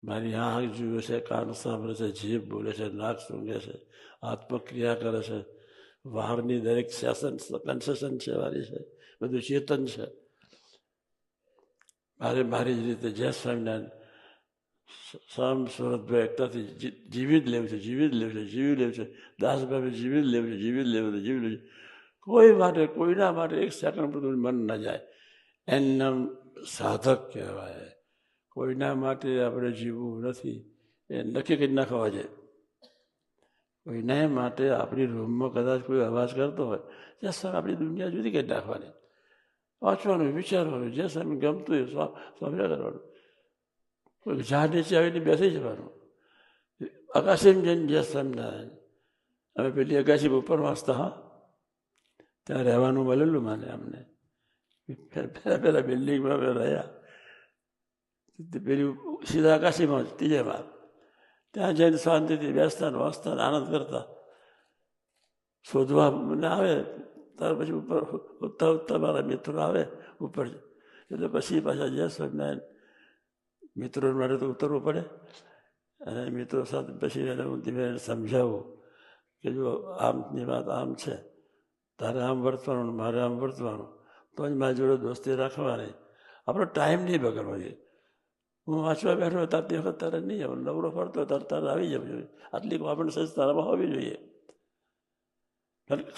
મારી આંખ જુએ છે, કાન સાંભળે છે, જીભ બોલે છે, નાક સૂંઘે છે, આત્મક્રિયા કરે છે, બહારની દરેક સેશન કન્સેશન છે મારી છે, બધું ચેતન છે. મારે મારી જ રીતે જય સ્વામિનારાયણ સમ સુરતભાઈ એકતાથી જીવી જ લેવું છે, જીવી જ લેવું છે, જીવી લેવું છે. દાસભાઈ જીવી જ લેવું છે, જીવી જ લેવું છે, જીવી લેવું છે. કોઈ માટે કોઈના માટે એક સેકન્ડ બધું મન ન જાય. એમનામ સાધક કહેવાય. કોઈના માટે આપણે જીવવું નથી એ નક્કી કરી નાખવા છે. કોઈના માટે આપણી રૂમમાં કદાચ કોઈ અવાજ કરતો હોય ત્યાં સર આપણી દુનિયા જુદી કરી નાખવાની. વાંચવાનું, વિચારવાનું, જે સમય ગમતું એ સ્વામ્યા કરવાનું. કોઈ ઝાડ નીચે આવીને બેસી જવાનું. અગાસીમાં જઈને જે સ્વામિનારાયણ. અમે પેલી અગાસી ઉપર વાંચતા હા, ત્યાં રહેવાનું મળેલું મને અમને. પહેલા બિલ્ડિંગમાં અમે રહ્યા. પેલી સીધા આકાશીમાં ત્રીજેમાં ત્યાં જઈને શાંતિથી બેસતા વાંચતા આનંદ કરતા. શોધવા મને આવે ત્યાર પછી ઉપર ઉઠતા ઉઠતા મારા મિત્રો આવે ઉપર, એટલે પછી પાછા જય સ્વામિનારાયણ. મિત્રો માટે તો ઉતરવું પડે. અને મિત્રો સાથે પછી એને હું ધીમે સમજાવું કે જો આમની વાત આમ છે, તારે આમ વર્તવાનું, મારે આમ વર્તવાનું, તો જ મારી જોડે દોસ્તી રાખવાની. આપણો ટાઈમ નહીં બગડવો જોઈએ. હું વાંચવા બેઠો તારતી વખત તારે નહીં આવે, નવરો ફરતો તારે તારે આવી જવું જોઈએ. આટલી કોમન સેન્સ તારામાં હોવી જોઈએ.